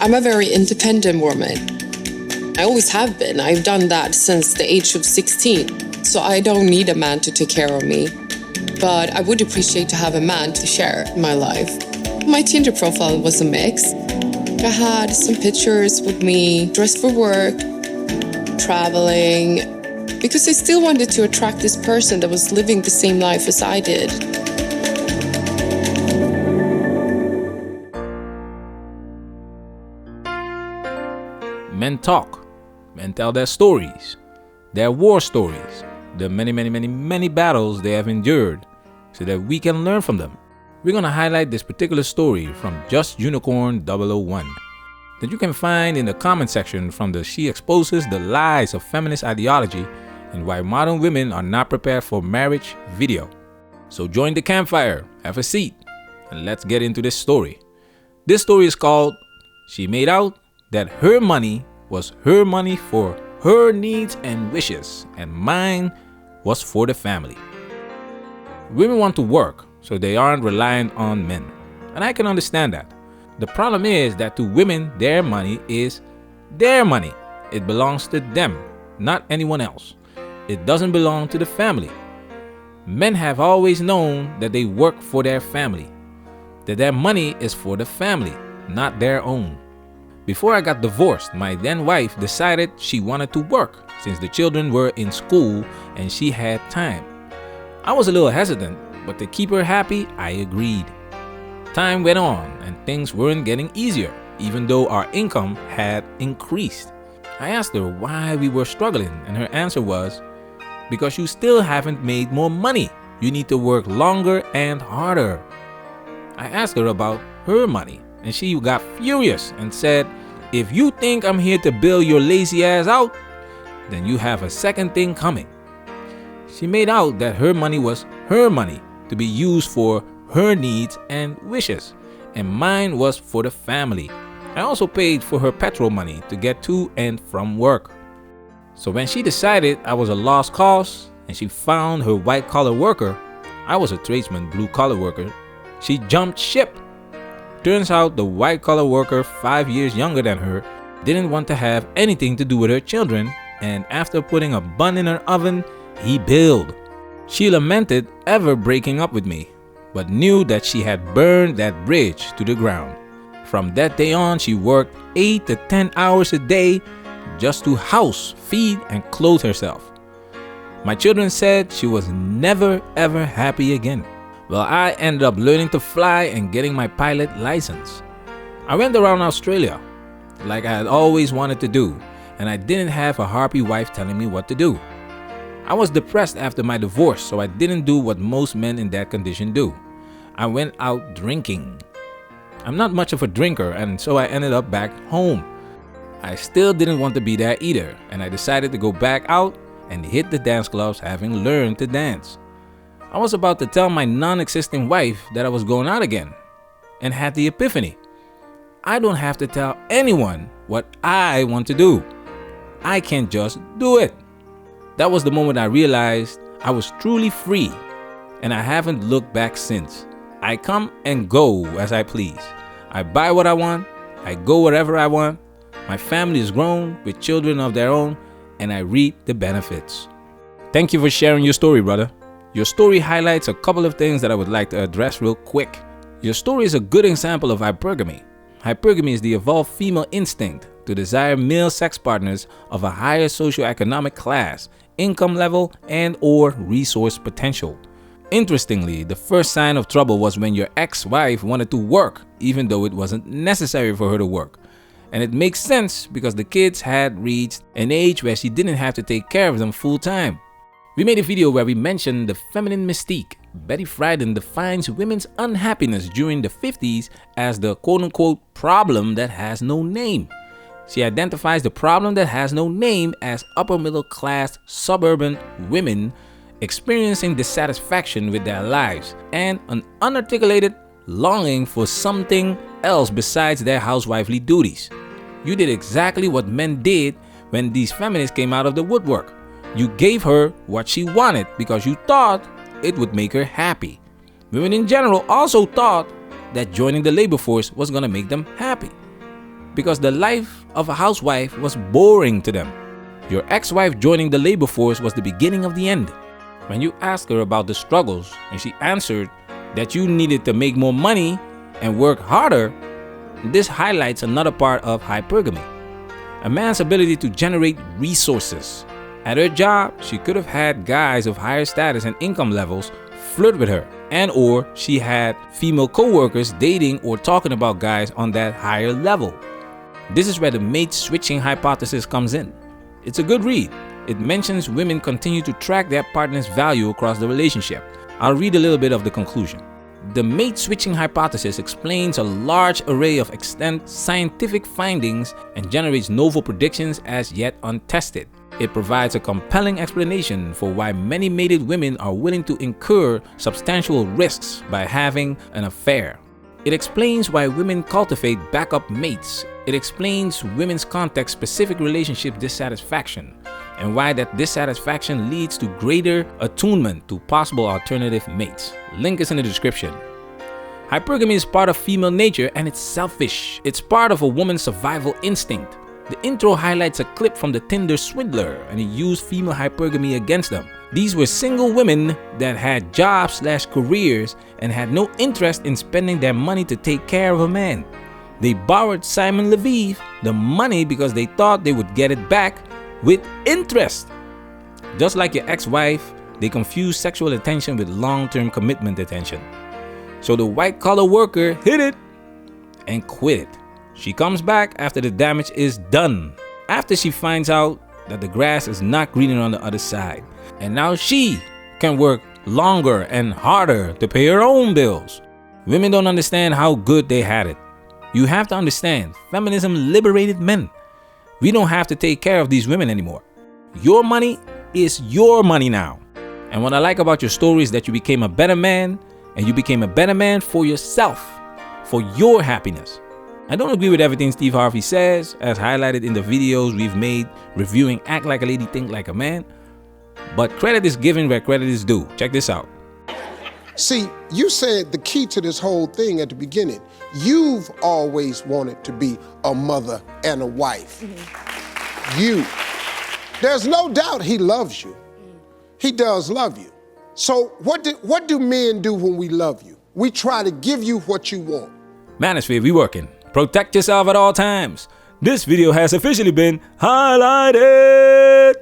I'm a very independent woman. I always have been. I've done that since the age of 16. So I don't need a man to take care of me. But I would appreciate to have a man to share my life. My Tinder profile was a mix. I had some pictures with me dressed for work, traveling, because I still wanted to attract this person that was living the same life as I did. Men talk. Men tell their stories, their war stories, the many battles they have endured, so that we can learn from them. We're going to highlight this particular story from Just Unicorn 001 that you can find in the comment section from the She Exposes the Lies of Feminist Ideology and Why Modern Women Are Not Prepared for Marriage video. So join the campfire, have a seat, and let's get into this story. This story is called She Made Out That Her Money Was Her Money for Her Needs and Wishes, and Mine Was for the Family. Women want to work, so they aren't reliant on men. And I can understand that. The problem is that to women, their money is their money. It belongs to them, not anyone else. It doesn't belong to the family. Men have always known that they work for their family, that their money is for the family, not their own. Before I got divorced, my then wife decided she wanted to work since the children were in school and she had time. I was a little hesitant, but to keep her happy, I agreed. Time went on and things weren't getting easier, even though our income had increased. I asked her why we were struggling, and her answer was, because you still haven't made more money. You need to work longer and harder. I asked her about her money, and she got furious and said, if you think I'm here to bail your lazy ass out, then you have a second thing coming. She made out that her money was her money to be used for her needs and wishes, and mine was for the family. I also paid for her petrol money to get to and from work. So when she decided I was a lost cause and she found her white-collar worker, I was a tradesman, blue-collar worker, she jumped ship. Turns out the white-collar worker, 5 years younger than her, didn't want to have anything to do with her children, and after putting a bun in her oven, he bailed. She lamented ever breaking up with me, but knew that she had burned that bridge to the ground. From that day on, she worked 8 to 10 hours a day just to house, feed, and clothe herself. My children said she was never ever happy again. Well, I ended up learning to fly and getting my pilot license. I went around Australia like I had always wanted to do, and I didn't have a harpy wife telling me what to do. I was depressed after my divorce, so I didn't do what most men in that condition do. I went out drinking. I'm not much of a drinker, and so I ended up back home. I still didn't want to be there either, and I decided to go back out and hit the dance clubs, having learned to dance. I was about to tell my non-existing wife that I was going out again, and had the epiphany. I don't have to tell anyone what I want to do. I can just do it. That was the moment I realized I was truly free, and I haven't looked back since. I come and go as I please. I buy what I want. I go wherever I want. My family is grown with children of their own, and I reap the benefits. Thank you for sharing your story, brother. Your story highlights a couple of things that I would like to address real quick. Your story is a good example of hypergamy. Hypergamy is the evolved female instinct to desire male sex partners of a higher socioeconomic class, income level, and or resource potential. Interestingly, the first sign of trouble was when your ex-wife wanted to work, even though it wasn't necessary for her to work. And it makes sense because the kids had reached an age where she didn't have to take care of them full time. We made a video where we mentioned the feminine mystique. Betty Friedan defines women's unhappiness during the 50s as the quote-unquote problem that has no name. She identifies the problem that has no name as upper middle class suburban women experiencing dissatisfaction with their lives and an unarticulated longing for something else besides their housewifely duties. You did exactly what men did when these feminists came out of the woodwork. You gave her what she wanted because you thought it would make her happy. Women in general also thought that joining the labor force was going to make them happy. because the life of a housewife was boring to them. Your ex-wife joining the labor force was the beginning of the end. When you asked her about the struggles and she answered that you needed to make more money and work harder, this highlights another part of hypergamy. A man's ability to generate resources. At her job, she could have had guys of higher status and income levels flirt with her, and or she had female co-workers dating or talking about guys on that higher level. This is where the mate switching hypothesis comes in. It's a good read. It mentions women continue to track their partner's value across the relationship. I'll read a little bit of the conclusion. The mate switching hypothesis explains a large array of extant scientific findings and generates novel predictions as yet untested. It provides a compelling explanation for why many mated women are willing to incur substantial risks by having an affair. It explains why women cultivate backup mates. It explains women's context-specific relationship dissatisfaction and why that dissatisfaction leads to greater attunement to possible alternative mates. Link is in the description. Hypergamy is part of female nature and it's selfish. It's part of a woman's survival instinct. The intro highlights a clip from the Tinder swindler and he used female hypergamy against them. These were single women that had jobs/careers and had no interest in spending their money to take care of a man. They borrowed Simon Leviev the money because they thought they would get it back with interest. Just like your ex-wife, they confuse sexual attention with long-term commitment attention. So the white-collar worker hit it and quit it. She comes back after the damage is done, after she finds out that the grass is not greener on the other side. And now she can work longer and harder to pay her own bills. Women don't understand how good they had it. You have to understand, feminism liberated men. We don't have to take care of these women anymore. Your money is your money now. And what I like about your story is that you became a better man, and you became a better man for yourself, for your happiness. I don't agree with everything Steve Harvey says, as highlighted in the videos we've made reviewing Act Like a Lady, Think Like a Man. But credit is given where credit is due. Check this out. See, you said the key to this whole thing at the beginning. You've always wanted to be a mother and a wife. You. There's no doubt he loves you. He does love you. So what do men do when we love you? We try to give you what you want. Manosphere, we working. Protect yourself at all times. This video has officially been highlighted.